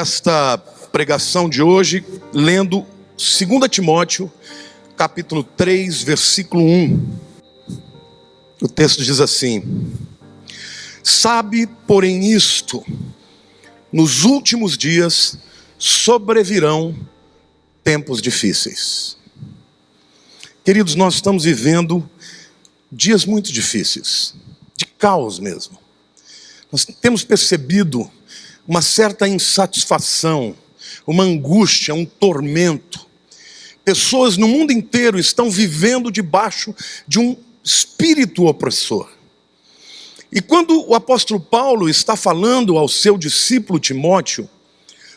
esta pregação de hoje lendo 2 Timóteo, capítulo 3, versículo 1. O texto diz assim: sabe, porém, isto, nos últimos dias sobrevirão tempos difíceis. Queridos, nós estamos vivendo dias muito difíceis, de caos mesmo. Nós temos percebido uma certa insatisfação, uma angústia, um tormento. Pessoas no mundo inteiro estão vivendo debaixo de um espírito opressor. E quando o apóstolo Paulo está falando ao seu discípulo Timóteo,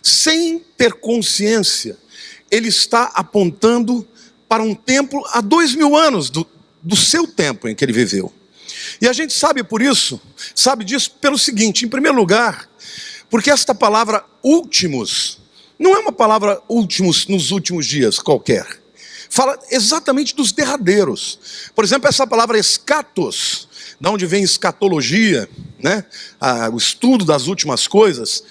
sem ter consciência, ele está apontando para um tempo há 2000 anos do seu tempo em que ele viveu. E a gente sabe disso pelo seguinte: em primeiro lugar, porque esta palavra últimos não é uma palavra últimos nos últimos dias qualquer. Fala exatamente dos derradeiros. Por exemplo, essa palavra escatos, da onde vem escatologia, né? O estudo das últimas coisas,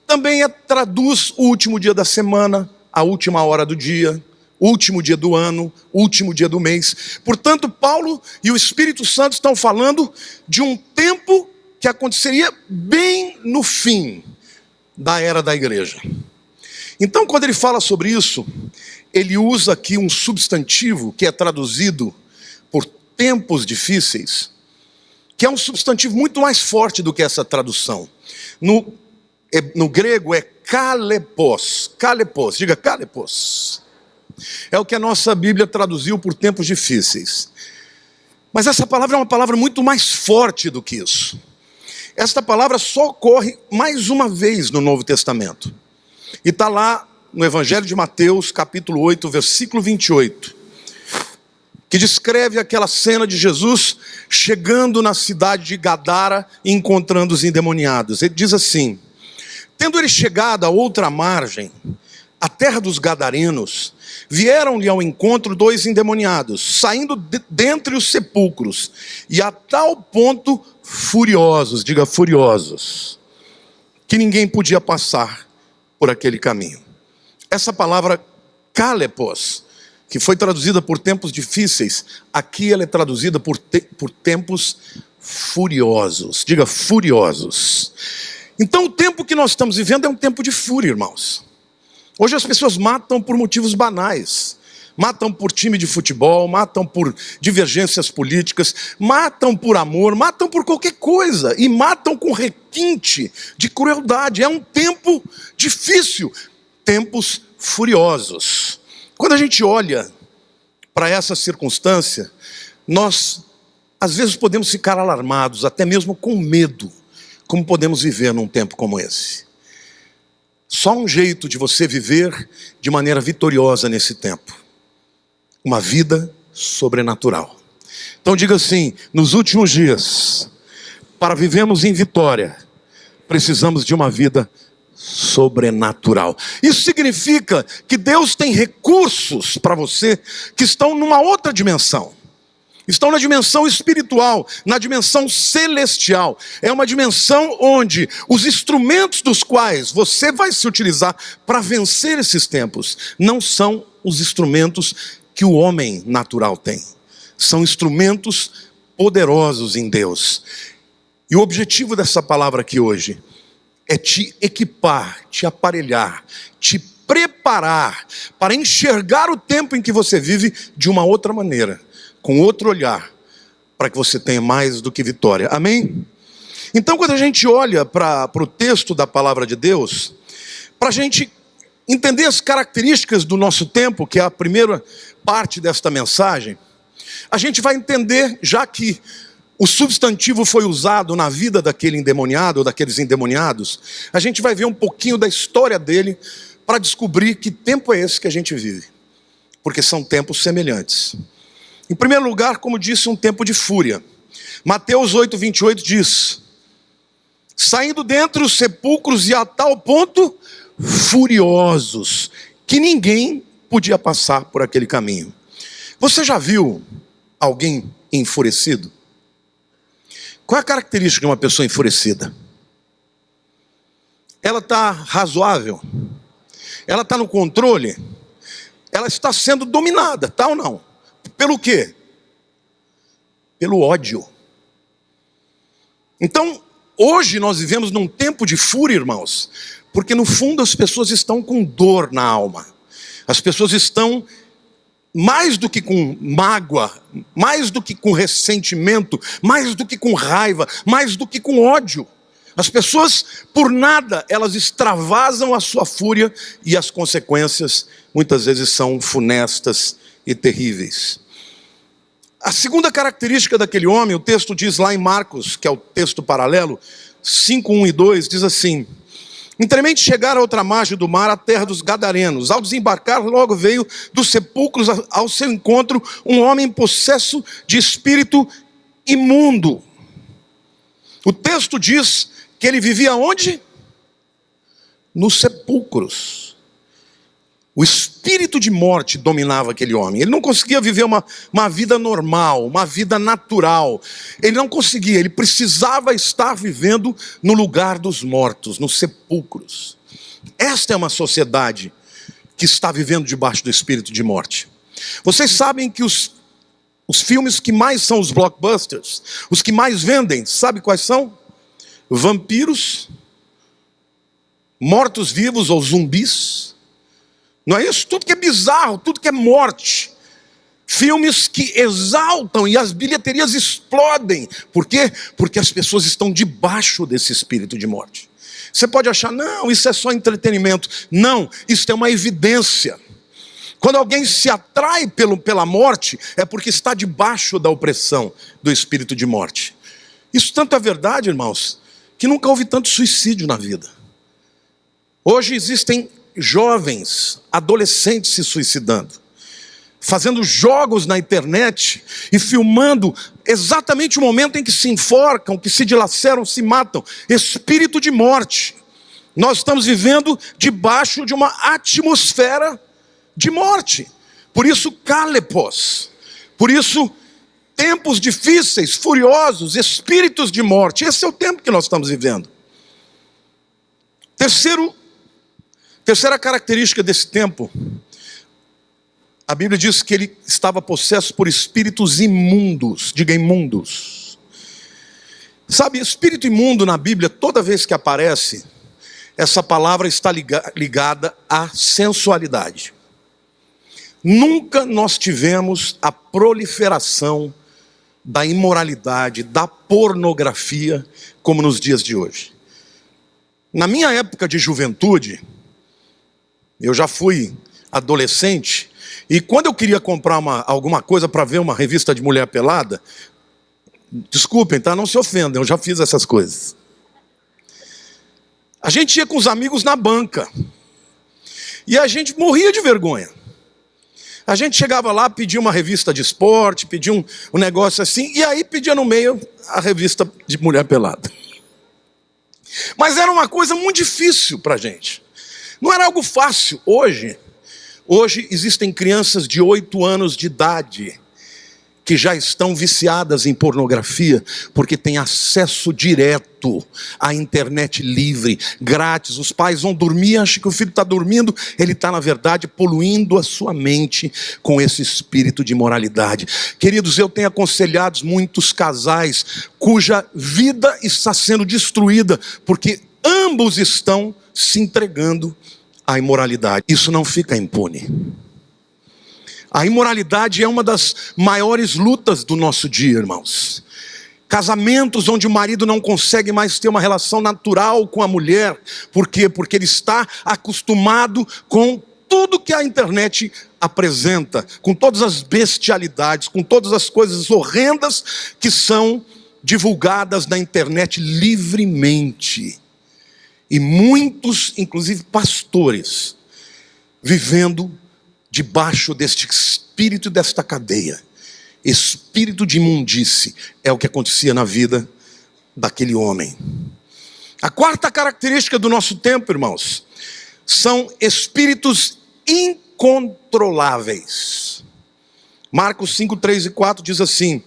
também traduz o último dia da semana, a última hora do dia, o último dia do ano, o último dia do mês. Portanto, Paulo e o Espírito Santo estão falando de um tempo que aconteceria bem no fim da era da igreja. Então, quando ele fala sobre isso, ele usa aqui um substantivo que é traduzido por tempos difíceis, que é um substantivo muito mais forte do que essa tradução. No grego é kalepos, diga kalepos. É o que a nossa Bíblia traduziu por tempos difíceis. Mas essa palavra é uma palavra muito mais forte do que isso. Esta palavra só ocorre mais uma vez no Novo Testamento. E está lá no Evangelho de Mateus, capítulo 8, versículo 28. Que descreve aquela cena de Jesus chegando na cidade de Gadara e encontrando os endemoniados. Ele diz assim: tendo ele chegado à outra margem, a terra dos Gadarenos, vieram-lhe ao encontro 2 endemoniados, saindo dentre os sepulcros, e a tal ponto furiosos, diga furiosos, que ninguém podia passar por aquele caminho. Essa palavra kalepos, que foi traduzida por tempos difíceis, aqui ela é traduzida por tempos furiosos, diga furiosos. Então o tempo que nós estamos vivendo é um tempo de fúria, irmãos. Hoje as pessoas matam por motivos banais. Matam por time de futebol, matam por divergências políticas, matam por amor, matam por qualquer coisa. E matam com requinte de crueldade. É um tempo difícil, tempos furiosos. Quando a gente olha para essa circunstância, nós às vezes podemos ficar alarmados, até mesmo com medo. Como podemos viver num tempo como esse? Só um jeito de você viver de maneira vitoriosa nesse tempo: uma vida sobrenatural. Então diga assim: nos últimos dias, para vivermos em vitória, precisamos de uma vida sobrenatural. Isso significa que Deus tem recursos para você que estão numa outra dimensão. Estão na dimensão espiritual, na dimensão celestial. É uma dimensão onde os instrumentos dos quais você vai se utilizar para vencer esses tempos não são os instrumentos que o homem natural tem. São instrumentos poderosos em Deus. E o objetivo dessa palavra aqui hoje é te equipar, te aparelhar, te preparar para enxergar o tempo em que você vive de uma outra maneira, com outro olhar, para que você tenha mais do que vitória. Amém? Então, quando a gente olha para o texto da palavra de Deus, para a gente entender as características do nosso tempo, que é a primeira parte desta mensagem, a gente vai entender, já que o substantivo foi usado na vida daquele endemoniado, ou daqueles endemoniados, a gente vai ver um pouquinho da história dele, para descobrir que tempo é esse que a gente vive. Porque são tempos semelhantes. Em primeiro lugar, como disse, um tempo de fúria. Mateus 8, 28 diz: saindo dentre os sepulcros e a tal ponto furiosos, que ninguém podia passar por aquele caminho. Você já viu alguém enfurecido? Qual é a característica de uma pessoa enfurecida? ela está razoável? Ela está no controle? Ela está sendo dominada, tá ou não? Pelo quê? Pelo ódio. Então, hoje nós vivemos num tempo de fúria, irmãos, porque no fundo as pessoas estão com dor na alma. As pessoas estão mais do que com mágoa, mais do que com ressentimento, mais do que com raiva, mais do que com ódio. As pessoas, por nada, elas extravasam a sua fúria e as consequências muitas vezes são funestas e terríveis. A segunda característica daquele homem, o texto diz lá em Marcos, que é o texto paralelo, 5, 1 e 2, diz assim: Entremente chegaram a outra margem do mar, a terra dos Gadarenos. Ao desembarcar, logo veio dos sepulcros ao seu encontro um homem possesso de espírito imundo. O texto diz que ele vivia onde? Nos sepulcros. O espírito de morte dominava aquele homem. Ele não conseguia viver uma vida normal, uma vida natural. Ele não conseguia, ele precisava estar vivendo no lugar dos mortos, nos sepulcros. Esta é uma sociedade que está vivendo debaixo do espírito de morte. Vocês sabem que os filmes que mais são os blockbusters, os que mais vendem, sabe quais são? Vampiros, mortos-vivos ou zumbis. Não é isso? Tudo que é bizarro, tudo que é morte. Filmes que exaltam e as bilheterias explodem. Por quê? Porque as pessoas estão debaixo desse espírito de morte. Você pode achar, não, isso é só entretenimento. Não, isso é uma evidência. Quando alguém se atrai pela morte, é porque está debaixo da opressão do espírito de morte. Isso tanto é verdade, irmãos, que nunca houve tanto suicídio na vida. Hoje existem jovens, adolescentes se suicidando, fazendo jogos na internet e filmando exatamente o momento em que se enforcam, que se dilaceram, se matam. Espírito de morte. Nós estamos vivendo debaixo de uma atmosfera de morte. Por isso, calepos. Por isso, tempos difíceis, furiosos, espíritos de morte. Esse é o tempo que nós estamos vivendo. Terceira característica desse tempo, a Bíblia diz que ele estava possesso por espíritos imundos. Diga imundos. Sabe, espírito imundo na Bíblia, toda vez que aparece, essa palavra está ligada à sensualidade. Nunca nós tivemos a proliferação da imoralidade, da pornografia, como nos dias de hoje. Na minha época de juventude, eu já fui adolescente, e quando eu queria comprar alguma coisa para ver uma revista de mulher pelada, desculpem, tá? Não se ofendam, eu já fiz essas coisas. A gente ia com os amigos na banca, e a gente morria de vergonha. A gente chegava lá, pedia uma revista de esporte, pedia um negócio assim, e aí pedia no meio a revista de mulher pelada. Mas era uma coisa muito difícil para a gente. Não era algo fácil. Hoje existem crianças de 8 anos de idade que já estão viciadas em pornografia, porque têm acesso direto à internet livre, grátis. Os pais vão dormir, acham que o filho está dormindo, ele está, na verdade, poluindo a sua mente com esse espírito de imoralidade. Queridos, eu tenho aconselhado muitos casais cuja vida está sendo destruída, porque ambos estão se entregando à imoralidade. Isso não fica impune. A imoralidade é uma das maiores lutas do nosso dia, irmãos. Casamentos onde o marido não consegue mais ter uma relação natural com a mulher. Por quê? Porque ele está acostumado com tudo que a internet apresenta, com todas as bestialidades, com todas as coisas horrendas que são divulgadas na internet livremente. E muitos, inclusive pastores, vivendo debaixo deste espírito, desta cadeia. Espírito de imundície é o que acontecia na vida daquele homem. A quarta característica do nosso tempo, irmãos, são espíritos incontroláveis. Marcos 5, 3 e 4 diz assim: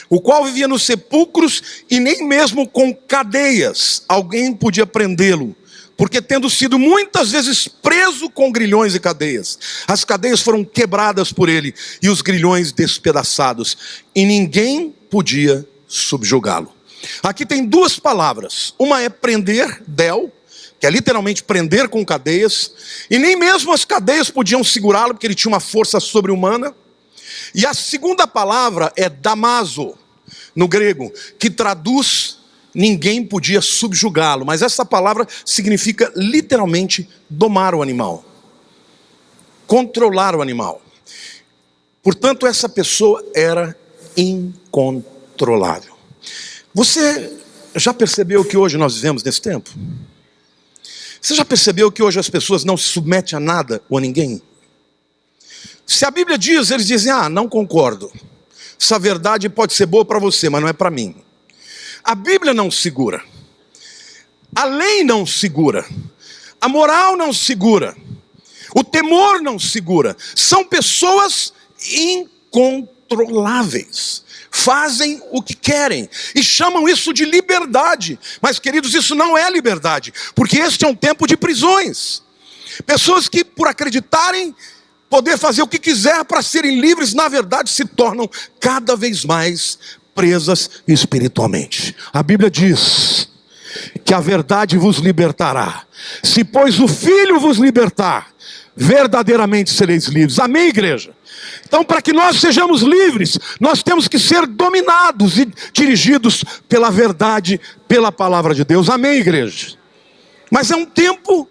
o qual vivia nos sepulcros e nem mesmo com cadeias alguém podia prendê-lo. Porque tendo sido muitas vezes preso com grilhões e cadeias, as cadeias foram quebradas por ele e os grilhões despedaçados, e ninguém podia subjugá-lo. Aqui tem duas palavras, uma é prender, del, que é literalmente prender com cadeias, e nem mesmo as cadeias podiam segurá-lo, porque ele tinha uma força sobre-humana. E a segunda palavra é damaso, no grego, que traduz ninguém podia subjugá-lo, mas essa palavra significa literalmente domar o animal, controlar o animal. Portanto, essa pessoa era incontrolável. Você já percebeu que hoje nós vivemos nesse tempo? Você já percebeu que hoje as pessoas não se submetem a nada ou a ninguém? Se a Bíblia diz, eles dizem, não concordo. Essa verdade pode ser boa para você, mas não é para mim. A Bíblia não segura, a lei não segura, a moral não segura, o temor não segura. São pessoas incontroláveis, fazem o que querem e chamam isso de liberdade. Mas, queridos, isso não é liberdade, porque este é um tempo de prisões. Pessoas que, por acreditarem poder fazer o que quiser para serem livres, na verdade se tornam cada vez mais presas espiritualmente. A Bíblia diz que a verdade vos libertará. Se pois o Filho vos libertar, verdadeiramente sereis livres. Amém, igreja? Então, para que nós sejamos livres, nós temos que ser dominados e dirigidos pela verdade, pela palavra de Deus. Amém, igreja? Mas é um tempo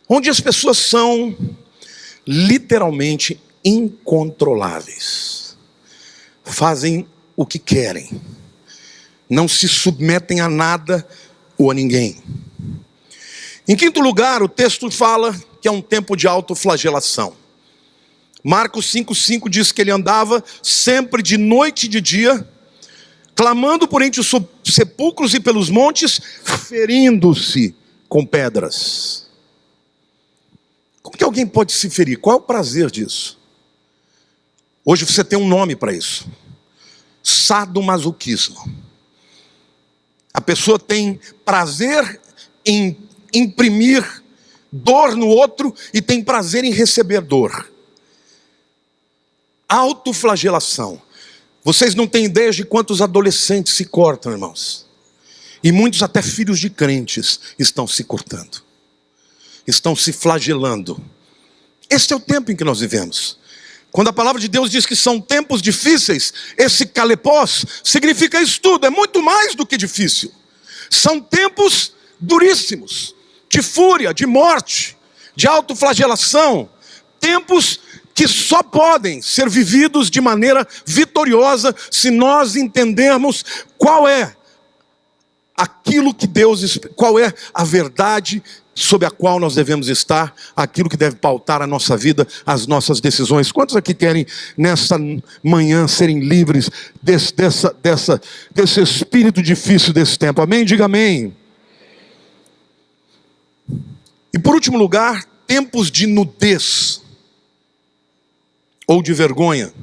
onde as pessoas são literalmente incontroláveis. Fazem o que querem, não se submetem a nada ou a ninguém. Em quinto lugar, o texto fala que é um tempo de autoflagelação. Marcos 5,5 diz que ele andava sempre de noite e de dia, clamando por entre os sepulcros e pelos montes, ferindo-se com pedras. Como que alguém pode se ferir? Qual é o prazer disso? Hoje você tem um nome para isso: sadomasoquismo. A pessoa tem prazer em imprimir dor no outro e tem prazer em receber dor. Autoflagelação. Vocês não têm ideia de quantos adolescentes se cortam, irmãos. E muitos até filhos de crentes estão se cortando, estão se flagelando. Este é o tempo em que nós vivemos. Quando a palavra de Deus diz que são tempos difíceis, esse calepós significa isso tudo, é muito mais do que difícil. São tempos duríssimos, de fúria, de morte, de autoflagelação, tempos que só podem ser vividos de maneira vitoriosa se nós entendermos qual é aquilo que Deus, qual é a verdade sob a qual nós devemos estar, aquilo que deve pautar a nossa vida, as nossas decisões. Quantos aqui querem nessa manhã serem livres desse espírito difícil desse tempo? Amém? Diga amém. E por último lugar, tempos de nudez ou de vergonha.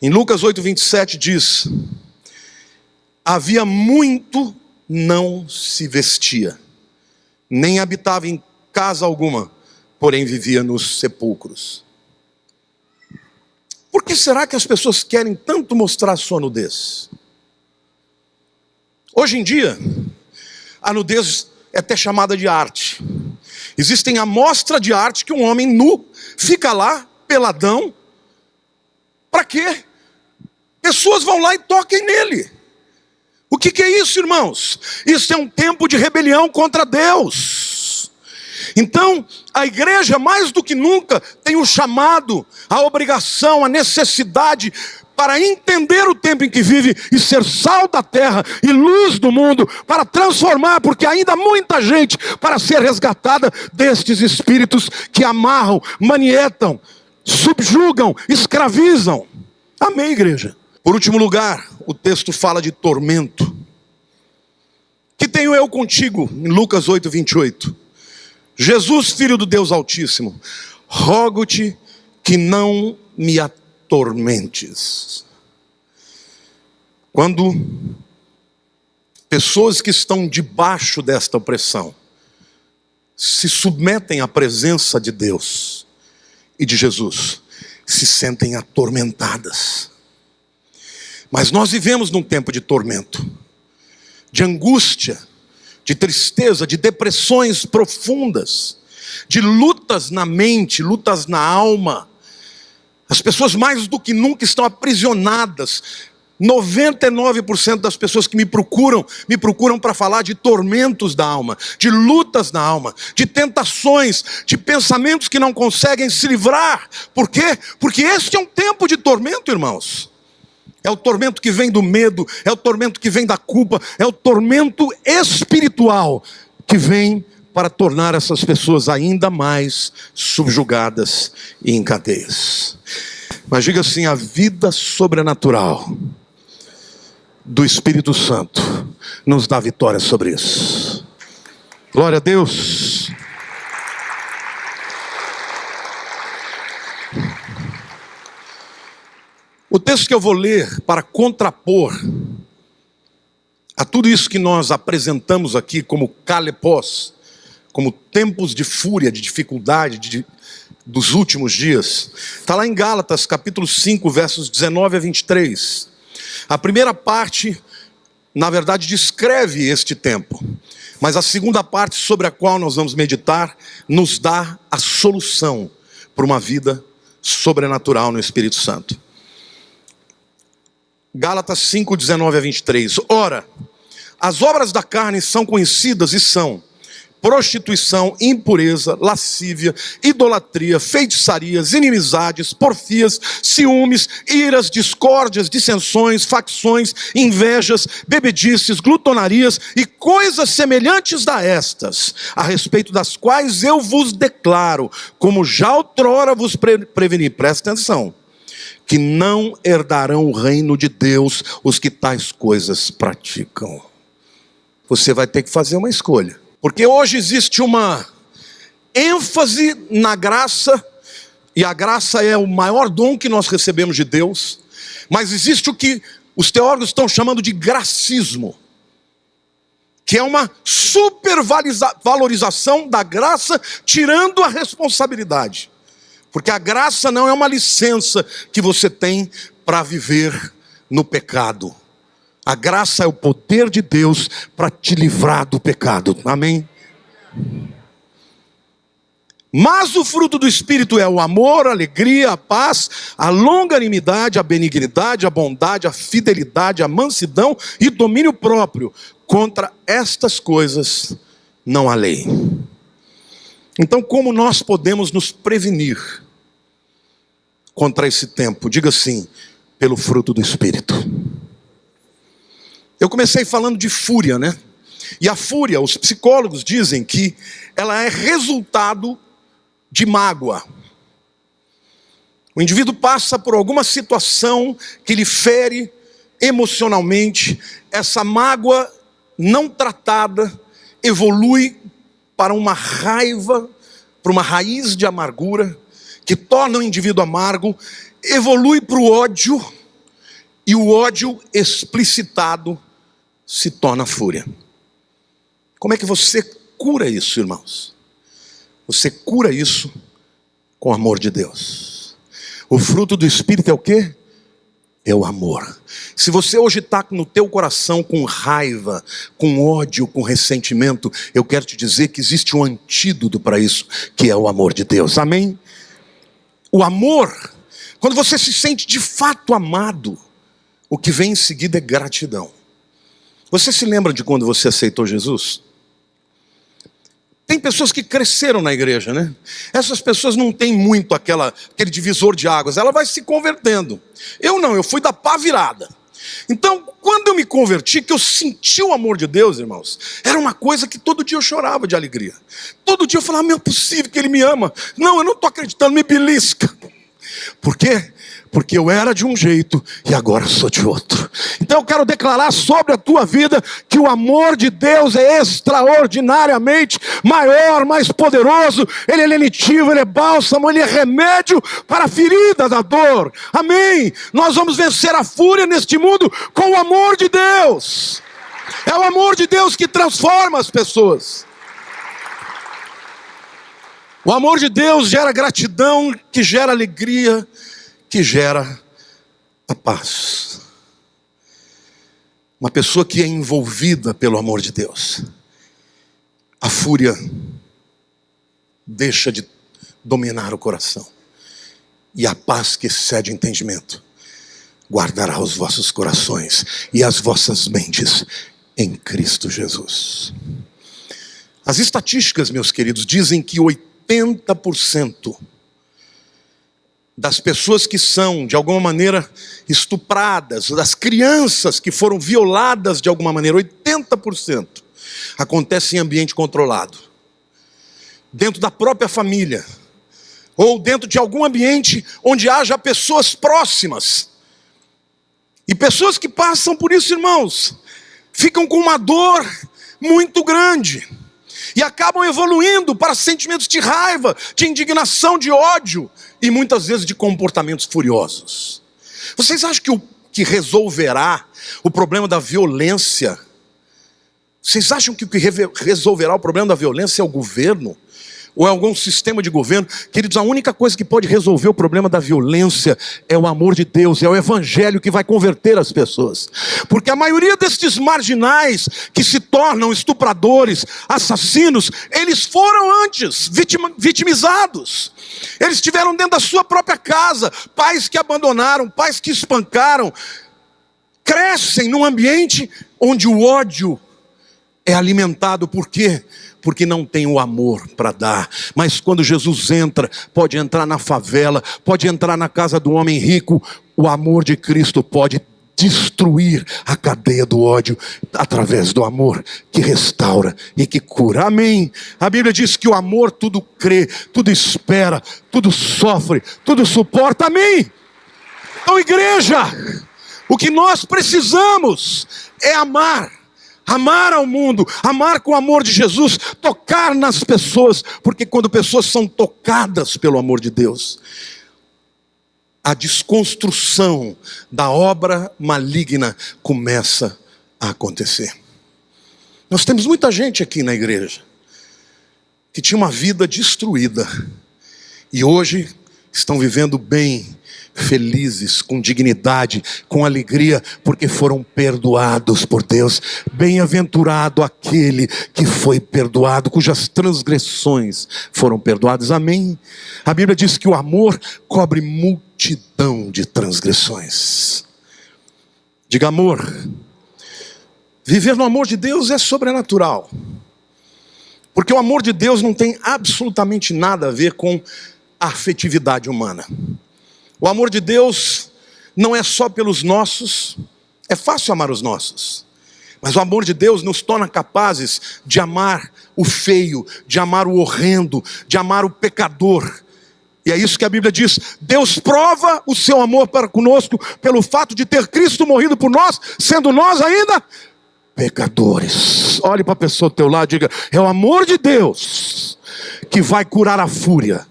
Em Lucas 8:27 diz: havia muito não se vestia, nem habitava em casa alguma, porém vivia nos sepulcros. Por que será que as pessoas querem tanto mostrar sua nudez? Hoje em dia, a nudez é até chamada de arte. Existem amostras de arte que um homem nu fica lá, peladão. Para quê? Pessoas vão lá e toquem nele. O que é isso, irmãos? Isso é um tempo de rebelião contra Deus. Então, a igreja, mais do que nunca, tem o chamado, a obrigação, a necessidade para entender o tempo em que vive e ser sal da terra e luz do mundo, para transformar, porque ainda há muita gente para ser resgatada destes espíritos que amarram, manietam, subjugam, escravizam. Amém, igreja? Por último lugar, o texto fala de tormento. Que tenho eu contigo, em Lucas 8:28. Jesus, filho do Deus Altíssimo, rogo-te que não me atormentes. Quando pessoas que estão debaixo desta opressão se submetem à presença de Deus e de Jesus, se sentem atormentadas. Mas nós vivemos num tempo de tormento, de angústia, de tristeza, de depressões profundas, de lutas na mente, lutas na alma. As pessoas mais do que nunca estão aprisionadas. 99% das pessoas que me procuram para falar de tormentos da alma, de lutas na alma, de tentações, de pensamentos que não conseguem se livrar. Por quê? Porque este é um tempo de tormento, irmãos. É o tormento que vem do medo, é o tormento que vem da culpa, é o tormento espiritual que vem para tornar essas pessoas ainda mais subjugadas e em cadeias. Mas diga assim: a vida sobrenatural do Espírito Santo nos dá vitória sobre isso. Glória a Deus. O texto que eu vou ler para contrapor a tudo isso que nós apresentamos aqui como kalepós, como tempos de fúria, de dificuldade, dos últimos dias, está lá em Gálatas capítulo 5, versos 19 a 23. A primeira parte, na verdade, descreve este tempo, mas a segunda parte, sobre a qual nós vamos meditar, nos dá a solução para uma vida sobrenatural no Espírito Santo. Gálatas 5, 19 a 23. Ora, as obras da carne são conhecidas e são prostituição, impureza, lascívia, idolatria, feitiçarias, inimizades, porfias, ciúmes, iras, discórdias, dissensões, facções, invejas, bebedices, glutonarias e coisas semelhantes a estas, a respeito das quais eu vos declaro, como já outrora vos preveni, presta atenção, que não herdarão o reino de Deus os que tais coisas praticam. Você vai ter que fazer uma escolha. Porque hoje existe uma ênfase na graça, e a graça é o maior dom que nós recebemos de Deus, mas existe o que os teólogos estão chamando de gracismo, que é uma supervalorização da graça, tirando a responsabilidade. Porque a graça não é uma licença que você tem para viver no pecado. A graça é o poder de Deus para te livrar do pecado. Amém? Mas o fruto do Espírito é o amor, a alegria, a paz, a longanimidade, a benignidade, a bondade, a fidelidade, a mansidão e domínio próprio. Contra estas coisas não há lei. Então, como nós podemos nos prevenir contra esse tempo? Diga assim: pelo fruto do Espírito. Eu comecei falando de fúria, né? E a fúria, os psicólogos dizem que ela é resultado de mágoa. O indivíduo passa por alguma situação que lhe fere emocionalmente. Essa mágoa não tratada evolui para uma raiva, para uma raiz de amargura, que torna o indivíduo amargo, evolui para o ódio, e o ódio explicitado se torna fúria. Como é que você cura isso, irmãos? Você cura isso com o amor de Deus. O fruto do Espírito é o quê? É o amor. Se você hoje está no teu coração com raiva, com ódio, com ressentimento, eu quero te dizer que existe um antídoto para isso, que é o amor de Deus. Amém? O amor, quando você se sente de fato amado, o que vem em seguida é gratidão. Você se lembra de quando você aceitou Jesus? Tem pessoas que cresceram na igreja, né? Essas pessoas não têm muito aquele divisor de águas. Ela vai se convertendo. Eu não, eu fui da pá virada. Então, quando eu me converti, que eu senti o amor de Deus, irmãos, era uma coisa que todo dia eu chorava de alegria. Todo dia eu falava: não é possível que Ele me ama. Não, eu não estou acreditando, me belisca. Por quê? Porque eu era de um jeito e agora sou de outro. Então eu quero declarar sobre a tua vida que o amor de Deus é extraordinariamente maior, mais poderoso. Ele é lenitivo, Ele é bálsamo, Ele é remédio para a ferida da dor. Amém? Nós vamos vencer a fúria neste mundo com o amor de Deus. É o amor de Deus que transforma as pessoas. O amor de Deus gera gratidão, que gera alegria, que gera a paz. Uma pessoa que é envolvida pelo amor de Deus, a fúria deixa de dominar o coração, e a paz que excede o entendimento guardará os vossos corações e as vossas mentes em Cristo Jesus. As estatísticas, meus queridos, dizem que 80% das pessoas que são, de alguma maneira, estupradas, das crianças que foram violadas de alguma maneira, 80% acontece em ambiente controlado, dentro da própria família, ou dentro de algum ambiente onde haja pessoas próximas. E pessoas que passam por isso, irmãos, ficam com uma dor muito grande e acabam evoluindo para sentimentos de raiva, de indignação, de ódio e muitas vezes de comportamentos furiosos. Vocês acham que o que resolverá o problema da violência? Vocês acham que o que resolverá o problema da violência é o governo? Ou é algum sistema de governo? Queridos, a única coisa que pode resolver o problema da violência é o amor de Deus, é o evangelho que vai converter as pessoas. Porque a maioria destes marginais que se tornam estupradores, assassinos, eles foram antes vitimizados. Eles estiveram dentro da sua própria casa, pais que abandonaram, pais que espancaram, crescem num ambiente onde o ódio é alimentado. Por quê? Porque não tem o amor para dar. Mas quando Jesus entra, pode entrar na favela, pode entrar na casa do homem rico, o amor de Cristo pode destruir a cadeia do ódio através do amor que restaura e que cura. Amém? A Bíblia diz que o amor tudo crê, tudo espera, tudo sofre, tudo suporta. Amém? Então, igreja, o que nós precisamos é amar. Amar ao mundo, amar com o amor de Jesus, tocar nas pessoas, porque quando pessoas são tocadas pelo amor de Deus, a desconstrução da obra maligna começa a acontecer. Nós temos muita gente aqui na igreja que tinha uma vida destruída e hoje estão vivendo bem, felizes, com dignidade, com alegria, porque foram perdoados por Deus. Bem-aventurado aquele que foi perdoado, cujas transgressões foram perdoadas. Amém? A Bíblia diz que o amor cobre multidão de transgressões. Diga amor. Viver no amor de Deus é sobrenatural, porque o amor de Deus não tem absolutamente nada a ver com a afetividade humana. O amor de Deus não é só pelos nossos. É fácil amar os nossos, mas o amor de Deus nos torna capazes de amar o feio, de amar o horrendo, de amar o pecador. E é isso que a Bíblia diz: Deus prova o seu amor para conosco pelo fato de ter Cristo morrido por nós, sendo nós ainda pecadores. Olhe para a pessoa do teu lado e diga: é o amor de Deus que vai curar a fúria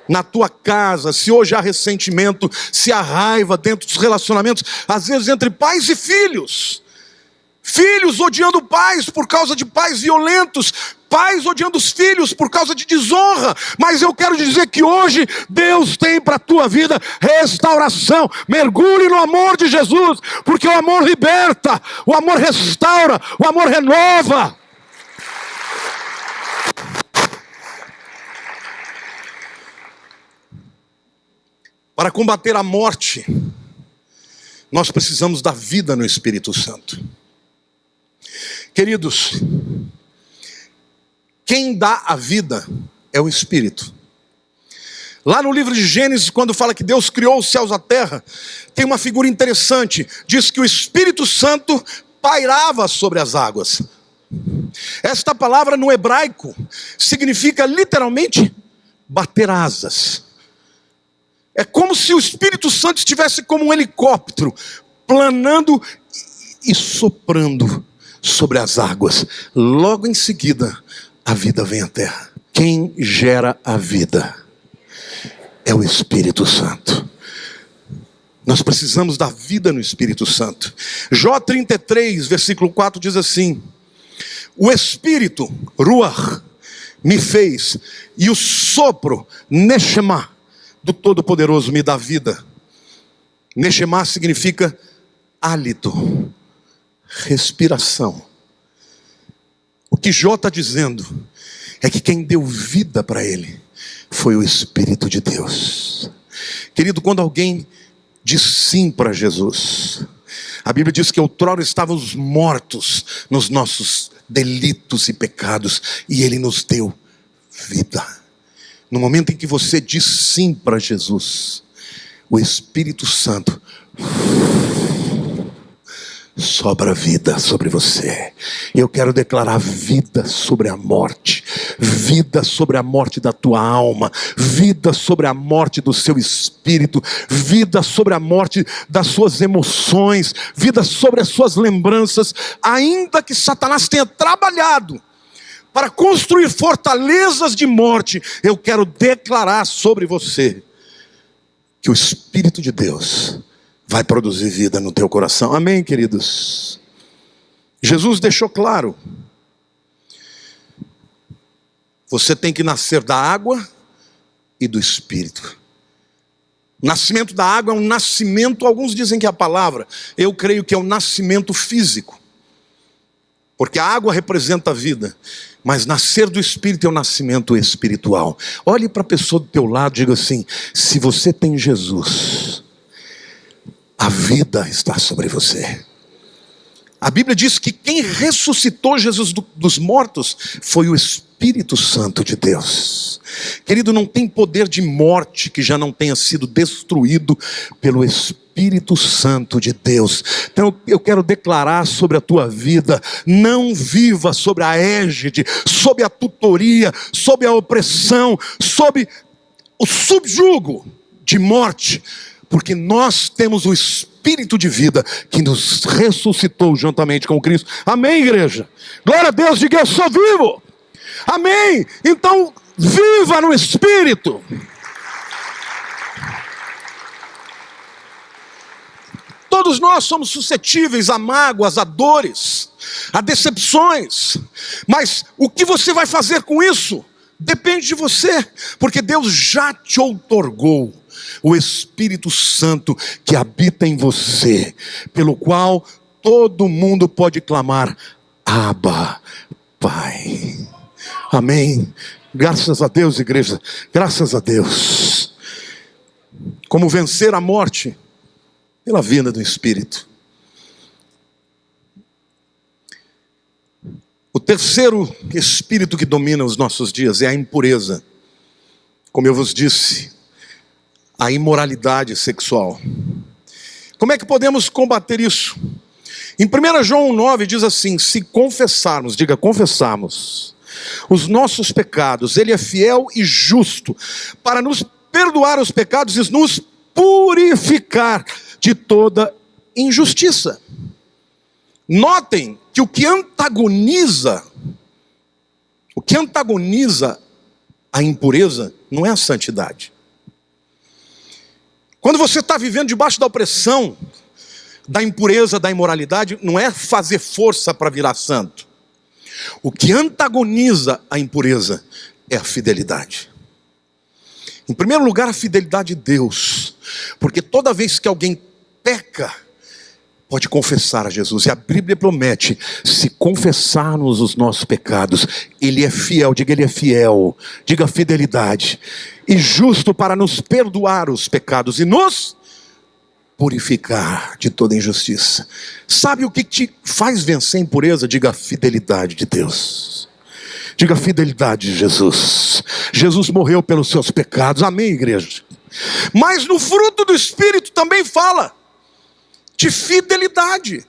na tua casa. Se hoje há ressentimento, se há raiva dentro dos relacionamentos, às vezes entre pais e filhos, filhos odiando pais por causa de pais violentos, pais odiando os filhos por causa de desonra. Mas eu quero dizer que hoje Deus tem para a tua vida restauração. Mergulhe no amor de Jesus, porque o amor liberta, o amor restaura, o amor renova. Para combater a morte, nós precisamos da vida no Espírito Santo. Queridos, quem dá a vida é o Espírito. Lá no livro de Gênesis, quando fala que Deus criou os céus e a terra, tem uma figura interessante. Diz que o Espírito Santo pairava sobre as águas. Esta palavra no hebraico significa literalmente bater asas. É como se o Espírito Santo estivesse como um helicóptero, planando e soprando sobre as águas. Logo em seguida, a vida vem à terra. Quem gera a vida é o Espírito Santo. Nós precisamos da vida no Espírito Santo. Jó 33, versículo 4 diz assim: o Espírito, Ruach, me fez, e o sopro, Neshama, do Todo-Poderoso me dá vida. Neshama significa hálito, respiração. O que Jó está dizendo é que quem deu vida para ele foi o Espírito de Deus. Querido, quando alguém diz sim para Jesus, a Bíblia diz que outrora estávamos mortos nos nossos delitos e pecados, e Ele nos deu vida. No momento em que você diz sim para Jesus, o Espírito Santo sobra vida sobre você. Eu quero declarar vida sobre a morte, vida sobre a morte da tua alma, vida sobre a morte do seu espírito, vida sobre a morte das suas emoções, vida sobre as suas lembranças. Ainda que Satanás tenha trabalhado para construir fortalezas de morte, eu quero declarar sobre você que o Espírito de Deus vai produzir vida no teu coração. Amém, queridos? Jesus deixou claro: você tem que nascer da água e do Espírito. O nascimento da água é um nascimento, alguns dizem que é a palavra, eu creio que é um nascimento físico, porque a água representa a vida, mas nascer do Espírito é um nascimento espiritual. Olhe para a pessoa do teu lado e diga assim: se você tem Jesus, a vida está sobre você. A Bíblia diz que quem ressuscitou Jesus dos mortos foi o Espírito Santo de Deus. Querido, não tem poder de morte que já não tenha sido destruído pelo Espírito Santo de Deus. Então eu quero declarar sobre a tua vida: não viva sobre a égide, sob a tutoria, sob a opressão, sob o subjugo de morte, porque nós temos o Espírito de vida que nos ressuscitou juntamente com Cristo. Amém, igreja? Glória a Deus, diga: eu sou vivo. Amém? Então viva no Espírito. Todos nós somos suscetíveis a mágoas, a dores, a decepções, mas o que você vai fazer com isso depende de você, porque Deus já te outorgou o Espírito Santo que habita em você, pelo qual todo mundo pode clamar: Abba, Pai. Amém? Graças a Deus, igreja, graças a Deus. Como vencer a morte? Pela vida do Espírito. O terceiro espírito que domina os nossos dias é a impureza. Como eu vos disse, a imoralidade sexual. Como é que podemos combater isso? Em 1 João 9 diz assim: se confessarmos, diga confessarmos, os nossos pecados, Ele é fiel e justo para nos perdoar os pecados e nos purificar de toda injustiça. Notem que o que antagoniza a impureza não é a santidade. Quando você está vivendo debaixo da opressão, da impureza, da imoralidade, não é fazer força para virar santo. O que antagoniza a impureza é a fidelidade. Em primeiro lugar, a fidelidade de Deus, porque toda vez que alguém peca, pode confessar a Jesus, e a Bíblia promete: se confessarmos os nossos pecados, Ele é fiel, diga Ele é fiel, diga fidelidade, e justo para nos perdoar os pecados e nos purificar de toda injustiça. Sabe o que te faz vencer a impureza? Diga a fidelidade de Deus, diga a fidelidade de Jesus. Jesus morreu pelos seus pecados, amém, igreja? Mas no fruto do Espírito também fala de fidelidade.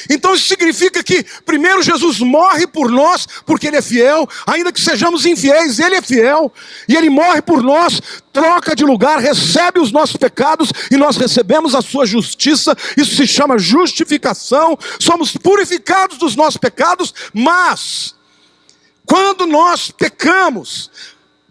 Então isso significa que primeiro Jesus morre por nós, porque Ele é fiel, ainda que sejamos infiéis, Ele é fiel, e Ele morre por nós, troca de lugar, recebe os nossos pecados, e nós recebemos a sua justiça. Isso se chama justificação, somos purificados dos nossos pecados. Mas quando nós pecamos,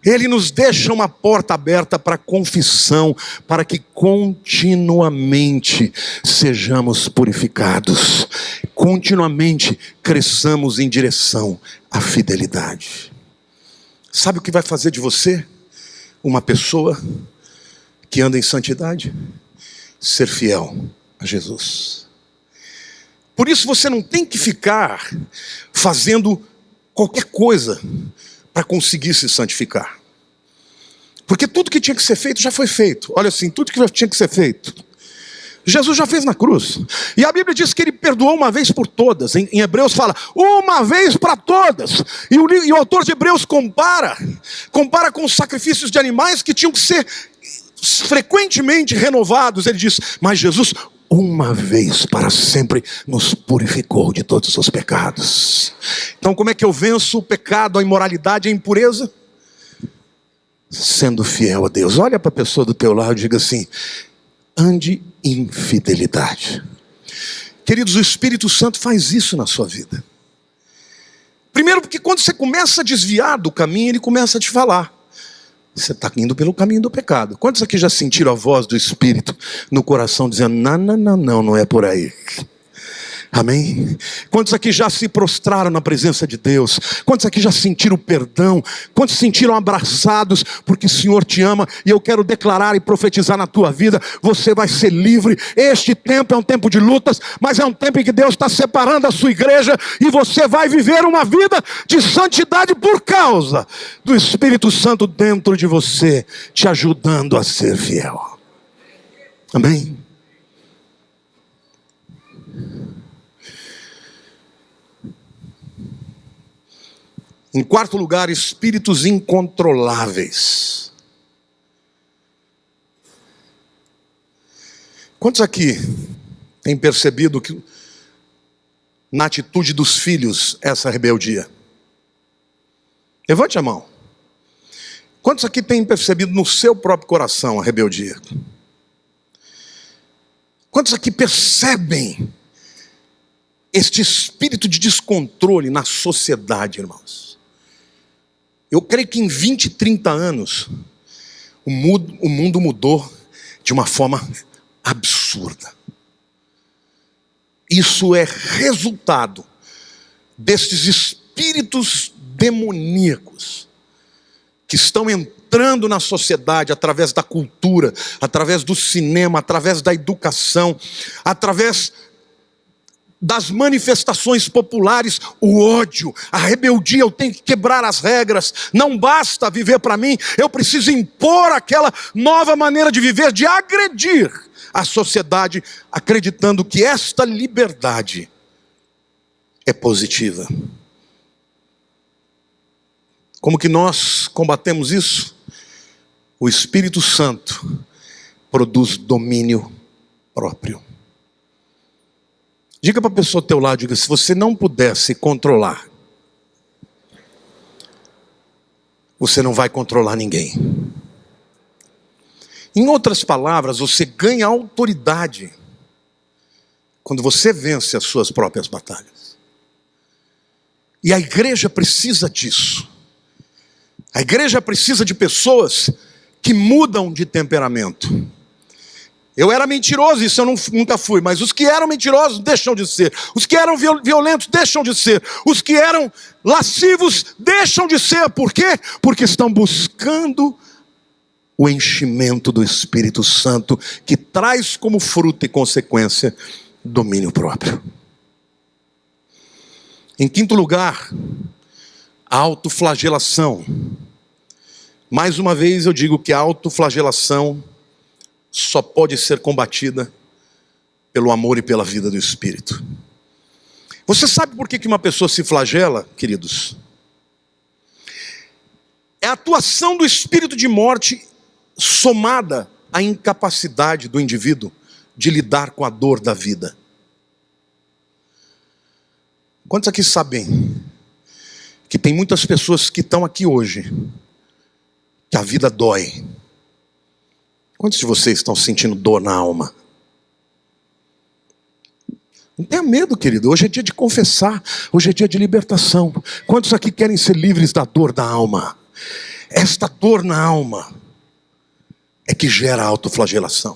Ele nos deixa uma porta aberta para confissão, para que continuamente sejamos purificados, continuamente cresçamos em direção à fidelidade. Sabe o que vai fazer de você uma pessoa que anda em santidade? Ser fiel a Jesus. Por isso você não tem que ficar fazendo qualquer coisa para conseguir se santificar. Porque tudo que tinha que ser feito já foi feito. Olha assim, tudo que tinha que ser feito, Jesus já fez na cruz. E a Bíblia diz que Ele perdoou uma vez por todas. Em Hebreus fala, uma vez para todas. E o autor de Hebreus compara com os sacrifícios de animais que tinham que ser frequentemente renovados. Ele diz, mas Jesus, uma vez para sempre, nos purificou de todos os seus pecados. Então como é que eu venço o pecado, a imoralidade, a impureza? Sendo fiel a Deus. Olha para a pessoa do teu lado e diga assim, ande em fidelidade. Queridos, o Espírito Santo faz isso na sua vida. Primeiro porque quando você começa a desviar do caminho, Ele começa a te falar. Você está indo pelo caminho do pecado. Quantos aqui já sentiram a voz do Espírito no coração dizendo, não é por aí? Amém? Quantos aqui já se prostraram na presença de Deus? Quantos aqui já sentiram perdão? Quantos se sentiram abraçados porque o Senhor te ama? E eu quero declarar e profetizar na tua vida, você vai ser livre. Este tempo é um tempo de lutas, mas é um tempo em que Deus está separando a sua igreja e você vai viver uma vida de santidade por causa do Espírito Santo dentro de você, te ajudando a ser fiel. Amém? Em quarto lugar, espíritos incontroláveis. Quantos aqui têm percebido que na atitude dos filhos essa rebeldia? Levante a mão. Quantos aqui têm percebido no seu próprio coração a rebeldia? Quantos aqui percebem este espírito de descontrole na sociedade, irmãos? Eu creio que em 20, 30 anos, o mundo mudou de uma forma absurda. Isso é resultado desses espíritos demoníacos que estão entrando na sociedade através da cultura, através do cinema, através da educação, através das manifestações populares, o ódio, a rebeldia. Eu tenho que quebrar as regras, não basta viver para mim, eu preciso impor aquela nova maneira de viver, de agredir a sociedade, acreditando que esta liberdade é positiva. Como que nós combatemos isso? O Espírito Santo produz domínio próprio. Diga para a pessoa ao teu lado, diga, se você não pudesse controlar, você não vai controlar ninguém. Em outras palavras, você ganha autoridade quando você vence as suas próprias batalhas. E a igreja precisa disso. A igreja precisa de pessoas que mudam de temperamento. Eu era mentiroso, isso eu nunca fui, mas os que eram mentirosos deixam de ser. Os que eram violentos deixam de ser. Os que eram lascivos deixam de ser. Por quê? Porque estão buscando o enchimento do Espírito Santo, que traz como fruto e consequência domínio próprio. Em quinto lugar, a autoflagelação. Mais uma vez eu digo que a autoflagelação só pode ser combatida pelo amor e pela vida do Espírito. Você sabe por que uma pessoa se flagela, queridos? É a atuação do espírito de morte somada à incapacidade do indivíduo de lidar com a dor da vida. Quantos aqui sabem que tem muitas pessoas que estão aqui hoje, que a vida dói? Quantos de vocês estão sentindo dor na alma? Não tenha medo, querido. Hoje é dia de confessar. Hoje é dia de libertação. Quantos aqui querem ser livres da dor da alma? Esta dor na alma é que gera a autoflagelação.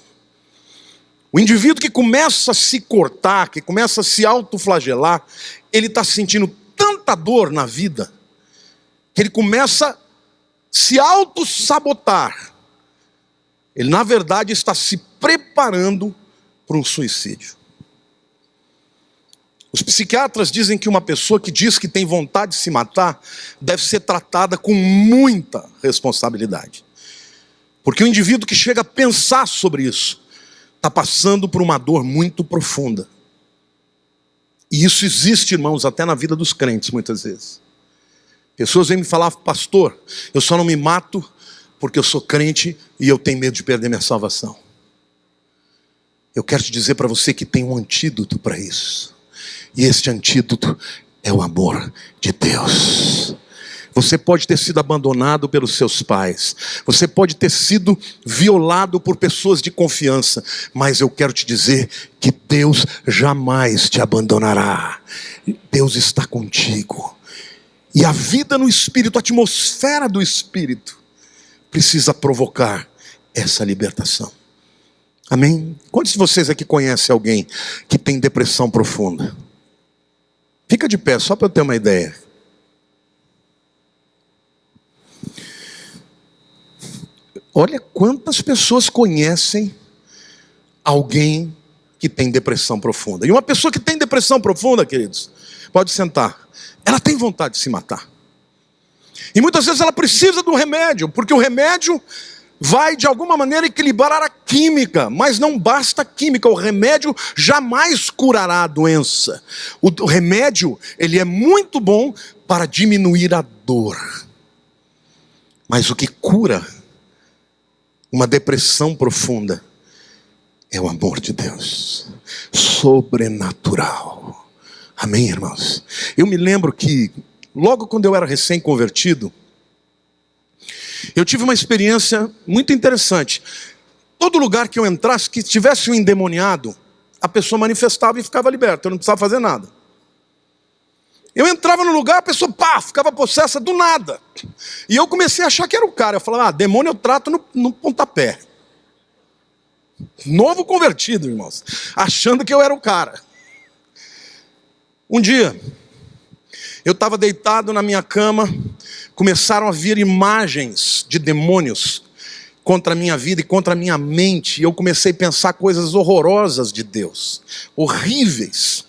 O indivíduo que começa a se cortar, que começa a se autoflagelar, ele está sentindo tanta dor na vida, que ele começa se auto-sabotar, ele na verdade está se preparando para um suicídio. Os psiquiatras dizem que uma pessoa que diz que tem vontade de se matar deve ser tratada com muita responsabilidade. Porque o indivíduo que chega a pensar sobre isso está passando por uma dor muito profunda. E isso existe, irmãos, até na vida dos crentes muitas vezes. Pessoas vêm me falar: pastor, eu só não me mato porque eu sou crente e eu tenho medo de perder minha salvação. Eu quero te dizer para você que tem um antídoto para isso. E este antídoto é o amor de Deus. Você pode ter sido abandonado pelos seus pais. Você pode ter sido violado por pessoas de confiança. Mas eu quero te dizer que Deus jamais te abandonará. Deus está contigo. E a vida no Espírito, a atmosfera do Espírito, precisa provocar essa libertação. Amém? Quantos de vocês aqui conhecem alguém que tem depressão profunda? Fica de pé, só para eu ter uma ideia. Olha quantas pessoas conhecem alguém que tem depressão profunda. E uma pessoa que tem depressão profunda, queridos, pode sentar, ela tem vontade de se matar. E muitas vezes ela precisa do remédio, porque o remédio vai de alguma maneira equilibrar a química, mas não basta a química, o remédio jamais curará a doença. O remédio, ele é muito bom para diminuir a dor. Mas o que cura uma depressão profunda é o amor de Deus, sobrenatural. Amém, irmãos? Eu me lembro que logo quando eu era recém-convertido, eu tive uma experiência muito interessante. Todo lugar que eu entrasse, que tivesse um endemoniado, a pessoa manifestava e ficava liberta, eu não precisava fazer nada. Eu entrava no lugar, a pessoa ficava possessa do nada. E eu comecei a achar que era o cara. Eu falava: demônio eu trato no pontapé. Novo convertido, irmãos, achando que eu era o cara. Um dia, eu estava deitado na minha cama, começaram a vir imagens de demônios contra a minha vida e contra a minha mente. E eu comecei a pensar coisas horrorosas de Deus, horríveis.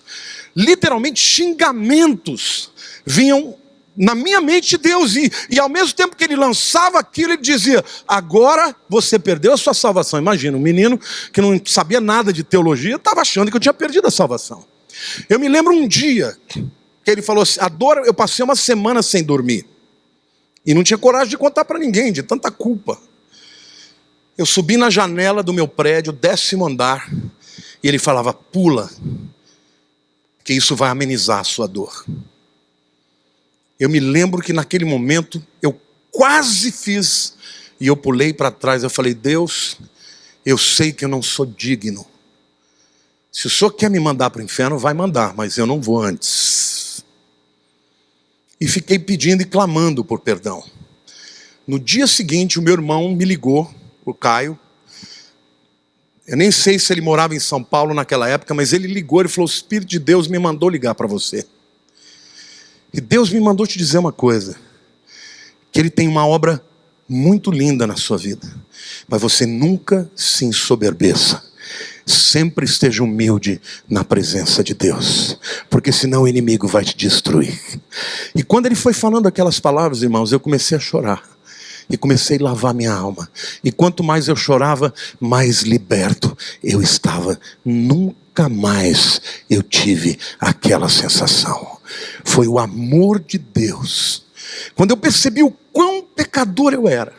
Literalmente xingamentos vinham na minha mente de Deus. E ao mesmo tempo que ele lançava aquilo, ele dizia: agora você perdeu a sua salvação. Imagina, um menino que não sabia nada de teologia, estava achando que eu tinha perdido a salvação. Eu me lembro um dia que ele falou assim: a dor, eu passei uma semana sem dormir. E não tinha coragem de contar para ninguém, de tanta culpa. Eu subi na janela do meu prédio, 10º andar, e ele falava: pula, que isso vai amenizar a sua dor. Eu me lembro que naquele momento eu quase fiz, e eu pulei para trás. Eu falei: Deus, eu sei que eu não sou digno. Se o Senhor quer me mandar para o inferno, vai mandar, mas eu não vou antes. E fiquei pedindo e clamando por perdão. No dia seguinte, o meu irmão me ligou, o Caio. Eu nem sei se ele morava em São Paulo naquela época, mas ele ligou e falou: o Espírito de Deus me mandou ligar para você. E Deus me mandou te dizer uma coisa, que Ele tem uma obra muito linda na sua vida, mas você nunca se ensoberbeça. Sempre esteja humilde na presença de Deus, porque senão o inimigo vai te destruir. E quando ele foi falando aquelas palavras, irmãos, eu comecei a chorar. E comecei a lavar minha alma. E quanto mais eu chorava, mais liberto eu estava. Nunca mais eu tive aquela sensação. Foi o amor de Deus. Quando eu percebi o quão pecador eu era,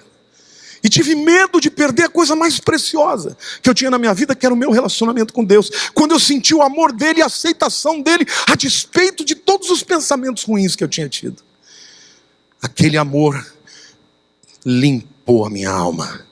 e tive medo de perder a coisa mais preciosa que eu tinha na minha vida, que era o meu relacionamento com Deus. Quando eu senti o amor dele e a aceitação dele, a despeito de todos os pensamentos ruins que eu tinha tido. Aquele amor limpou a minha alma.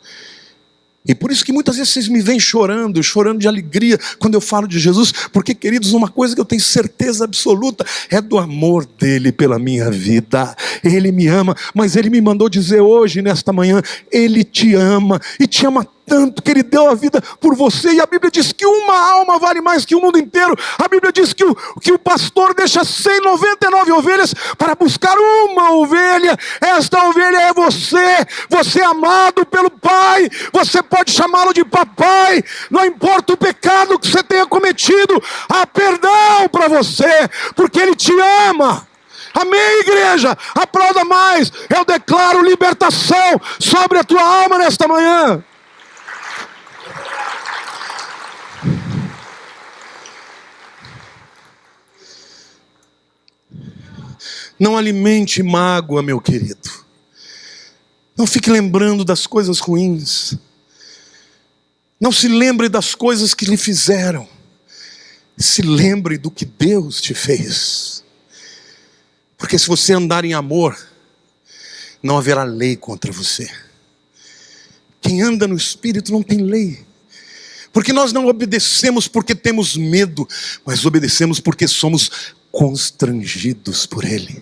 E por isso que muitas vezes vocês me veem chorando de alegria quando eu falo de Jesus, porque, queridos, uma coisa que eu tenho certeza absoluta é do amor dele pela minha vida. Ele me ama, mas ele me mandou dizer hoje, nesta manhã, ele te ama, e te ama tanto que Ele deu a vida por você. E a Bíblia diz que uma alma vale mais que o mundo inteiro. A Bíblia diz que o pastor deixa 199 ovelhas para buscar uma ovelha. Esta ovelha é você. Você é amado pelo Pai. Você pode chamá-lo de papai. Não importa o pecado que você tenha cometido, há perdão para você, porque Ele te ama. Amém, igreja? Aplauda mais. Eu declaro libertação sobre a tua alma nesta manhã. Não alimente mágoa, meu querido. Não fique lembrando das coisas ruins. Não se lembre das coisas que lhe fizeram. Se lembre do que Deus te fez. Porque se você andar em amor, não haverá lei contra você. Quem anda no Espírito não tem lei. Porque nós não obedecemos porque temos medo, mas obedecemos porque somos constrangidos por Ele.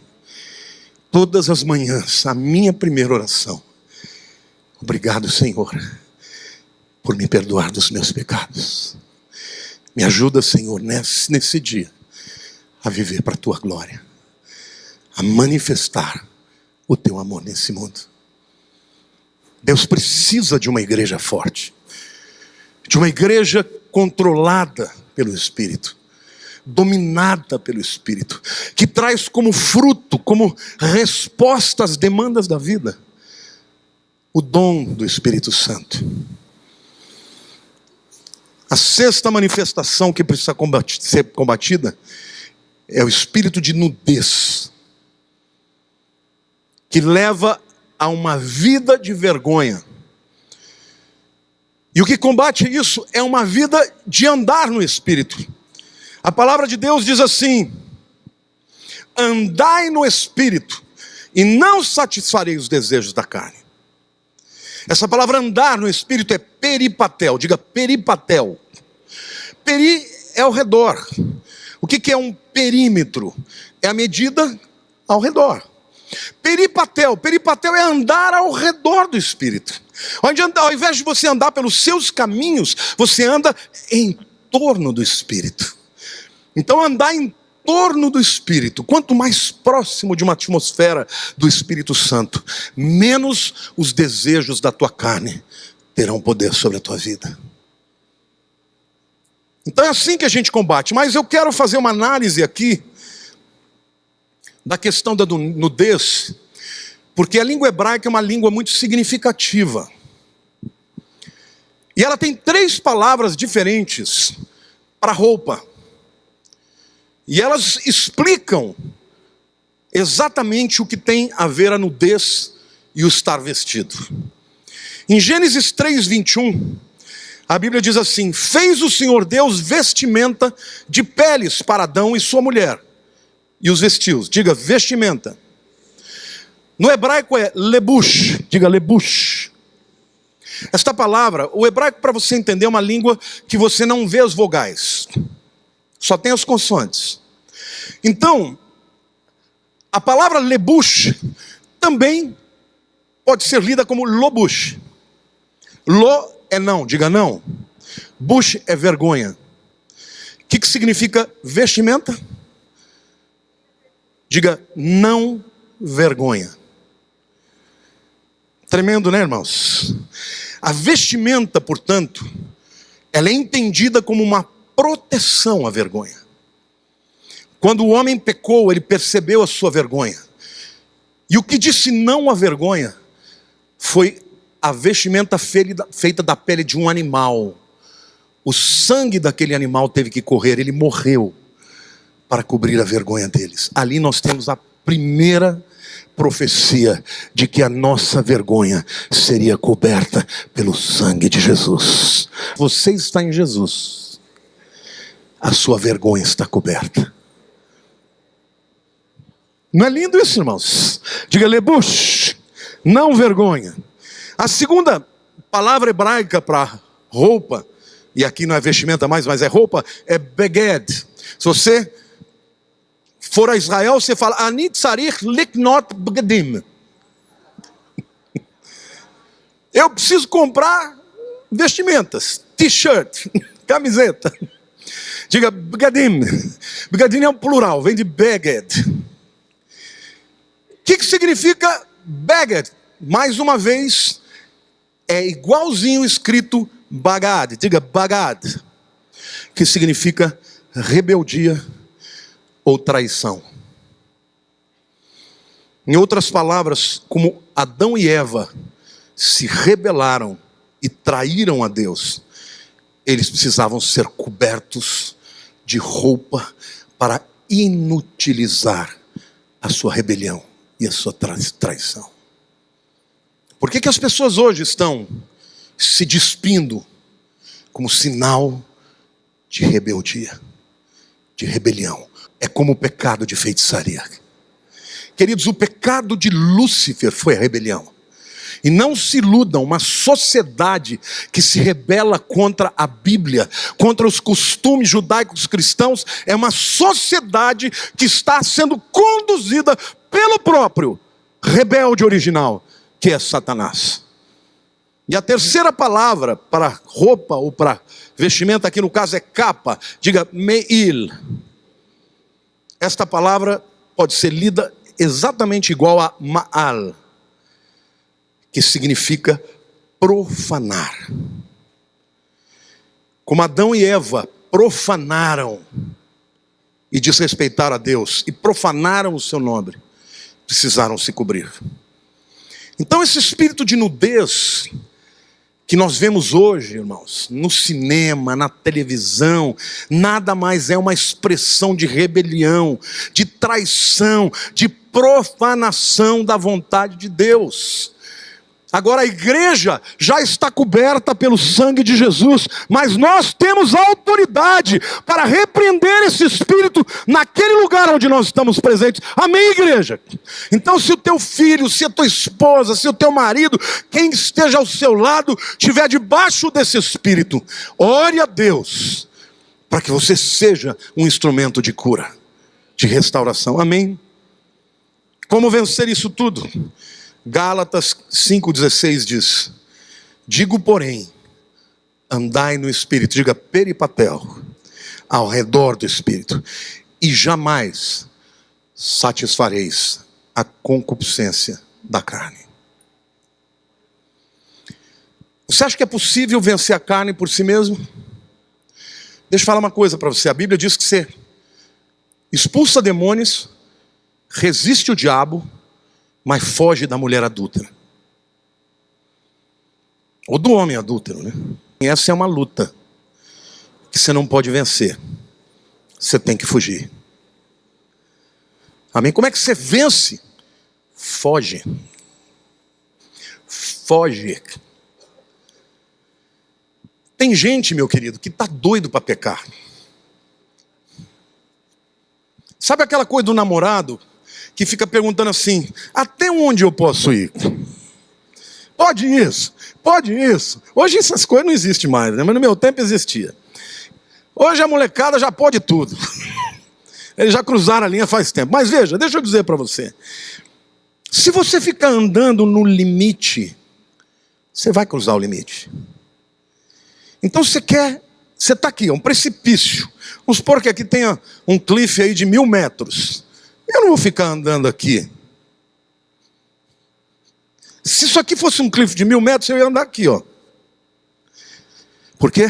Todas as manhãs, a minha primeira oração: obrigado, Senhor, por me perdoar dos meus pecados. Me ajuda, Senhor, nesse dia, a viver para a Tua glória, a manifestar o Teu amor nesse mundo. Deus precisa de uma igreja forte, de uma igreja controlada pelo Espírito, dominada pelo Espírito, que traz como fruto, como resposta às demandas da vida, o dom do Espírito Santo. A sexta manifestação que precisa ser combatida é o espírito de nudez, que leva a uma vida de vergonha. E o que combate isso é uma vida de andar no Espírito. A palavra de Deus diz assim: andai no Espírito e não satisfarei os desejos da carne. Essa palavra andar no Espírito é peripatel. Diga peripatel. Peri é ao redor. O que é um perímetro? É a medida ao redor. Peripatel é andar ao redor do Espírito. Ao invés de você andar pelos seus caminhos, você anda em torno do Espírito. Então andar em torno do Espírito, quanto mais próximo de uma atmosfera do Espírito Santo, menos os desejos da tua carne terão poder sobre a tua vida. Então é assim que a gente combate. Mas eu quero fazer uma análise aqui da questão da nudez, porque a língua hebraica é uma língua muito significativa. E ela tem 3 palavras diferentes para roupa. E elas explicam exatamente o que tem a ver a nudez e o estar vestido. Em Gênesis 3:21, a Bíblia diz assim: fez o Senhor Deus vestimenta de peles para Adão e sua mulher, e os vestiu. Diga vestimenta. No hebraico é lebush. Diga lebush. Esta palavra, o hebraico, para você entender, é uma língua que você não vê as vogais, só tem as consoantes. Então, a palavra lebush também pode ser lida como lobush. Lo é não, diga não. Bush é vergonha. O que significa vestimenta? Diga não vergonha. Tremendo, né, irmãos? A vestimenta, portanto, ela é entendida como uma proteção à vergonha. Quando o homem pecou, ele percebeu a sua vergonha. E o que disse não à vergonha foi a vestimenta feita da pele de um animal. O sangue daquele animal teve que correr, ele morreu para cobrir a vergonha deles. Ali nós temos a primeira profecia de que a nossa vergonha seria coberta pelo sangue de Jesus. Você está em Jesus, a sua vergonha está coberta. Não é lindo isso, irmãos? Diga lebush, não vergonha. A segunda palavra hebraica para roupa, e aqui não é vestimenta mais, mas é roupa, é beged. Se você for a Israel, você fala ani tzarich liknot begedim. Eu preciso comprar vestimentas, t-shirt, camiseta. Diga begadim. Begadim é um plural, vem de beged. O que significa beged? Mais uma vez, é igualzinho escrito bagad. Diga bagad, que significa rebeldia ou traição. Em outras palavras, como Adão e Eva se rebelaram e traíram a Deus, eles precisavam ser cobertos de roupa para inutilizar a sua rebelião e a sua traição. Por que as pessoas hoje estão se despindo como sinal de rebeldia, de rebelião? É como o pecado de feitiçaria. Queridos, o pecado de Lúcifer foi a rebelião. E não se iludam, uma sociedade que se rebela contra a Bíblia, contra os costumes judaicos cristãos, é uma sociedade que está sendo conduzida pelo próprio rebelde original, que é Satanás. E a terceira palavra para roupa ou para vestimenta, aqui no caso é capa, diga meil. Esta palavra pode ser lida exatamente igual a ma'al, que significa profanar. Como Adão e Eva profanaram e desrespeitaram a Deus e profanaram o seu nome, precisaram se cobrir. Então esse espírito de nudez que nós vemos hoje, irmãos, no cinema, na televisão, nada mais é uma expressão de rebelião, de traição, de profanação da vontade de Deus. Agora a igreja já está coberta pelo sangue de Jesus, mas nós temos autoridade para repreender esse espírito naquele lugar onde nós estamos presentes. Amém, igreja? Então se o teu filho, se a tua esposa, se o teu marido, quem esteja ao seu lado, estiver debaixo desse espírito, ore a Deus, para que você seja um instrumento de cura, de restauração. Amém? Como vencer isso tudo? Gálatas 5,16 diz: digo, porém, andai no Espírito, diga peripatel, ao redor do Espírito, e jamais satisfareis a concupiscência da carne. Você acha que é possível vencer a carne por si mesmo? Deixa eu falar uma coisa para você. A Bíblia diz que você expulsa demônios, resiste o diabo, mas foge da mulher adúltera. Ou do homem adúltero, né? E essa é uma luta que você não pode vencer. Você tem que fugir. Amém? Como é que você vence? Foge. Foge. Tem gente, meu querido, que está doido para pecar. Sabe aquela coisa do namorado que fica perguntando assim: até onde eu posso ir? Pode isso, pode isso. Hoje essas coisas não existem mais, né? Mas no meu tempo existia. Hoje a molecada já pode tudo. Eles já cruzaram a linha faz tempo. Mas veja, deixa eu dizer para você. Se você ficar andando no limite, você vai cruzar o limite. Então você está aqui, um precipício. Vamos supor que aqui tenha um cliff aí de 1000 metros. Eu não vou ficar andando aqui. Se isso aqui fosse um cliff de 1000 metros, eu ia andar aqui, ó. Por quê?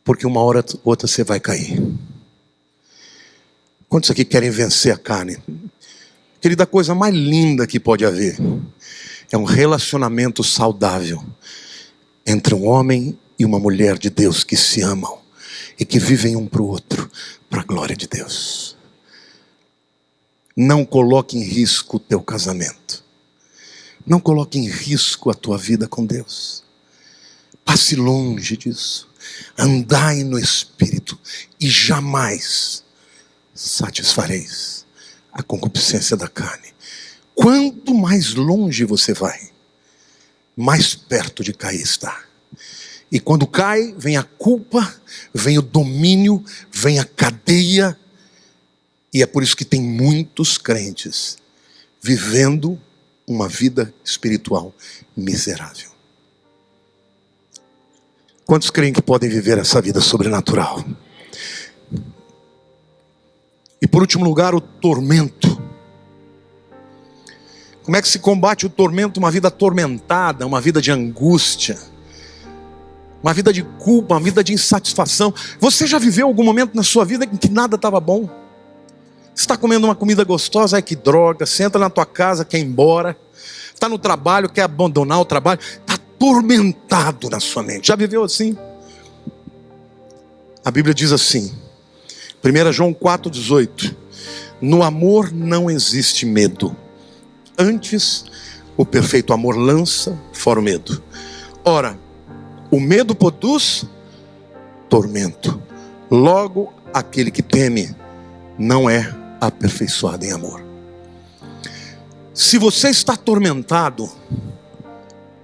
Porque uma hora ou outra você vai cair. Quantos aqui querem vencer a carne? Querida, a coisa mais linda que pode haver é um relacionamento saudável entre um homem e uma mulher de Deus que se amam e que vivem um para o outro, para a glória de Deus. Não coloque em risco o teu casamento. Não coloque em risco a tua vida com Deus. Passe longe disso. Andai no Espírito e jamais satisfareis a concupiscência da carne. Quanto mais longe você vai, mais perto de cair está. E quando cai, vem a culpa, vem o domínio, vem a cadeia. E é por isso que tem muitos crentes vivendo uma vida espiritual miserável. Quantos creem que podem viver essa vida sobrenatural? E por último lugar, o tormento. Como é que se combate o tormento? Uma vida atormentada, uma vida de angústia, uma vida de culpa, uma vida de insatisfação. Você já viveu algum momento na sua vida em que nada estava bom? Você está comendo uma comida gostosa, ai que droga. Você entra na tua casa, quer ir embora. Está no trabalho, quer abandonar o trabalho. Está atormentado na sua mente. Já viveu assim? A Bíblia diz assim, 1 João 4,18: no amor não existe medo. Antes, o perfeito amor lança fora o medo. Ora, o medo produz tormento. Logo, aquele que teme não é aperfeiçoado em amor. Se você está atormentado,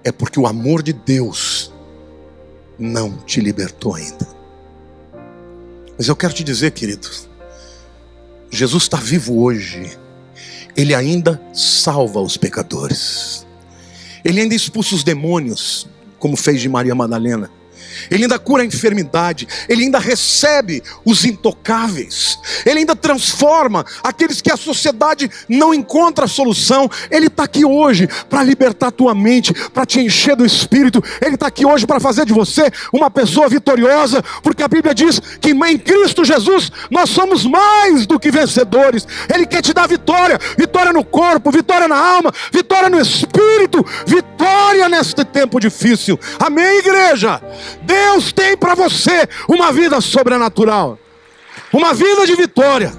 é porque o amor de Deus não te libertou ainda. Mas eu quero te dizer, querido, Jesus está vivo hoje. Ele ainda salva os pecadores. Ele ainda expulsa os demônios, como fez de Maria Madalena. Ele ainda cura a enfermidade. Ele ainda recebe os intocáveis. Ele ainda transforma aqueles que a sociedade não encontra solução. Ele está aqui hoje para libertar a tua mente, para te encher do Espírito. Ele está aqui hoje para fazer de você uma pessoa vitoriosa, porque a Bíblia diz que em Cristo Jesus nós somos mais do que vencedores. Ele quer te dar vitória. Vitória no corpo, vitória na alma, vitória no Espírito, vitória neste tempo difícil. Amém, igreja? Deus tem para você uma vida sobrenatural, uma vida de vitória.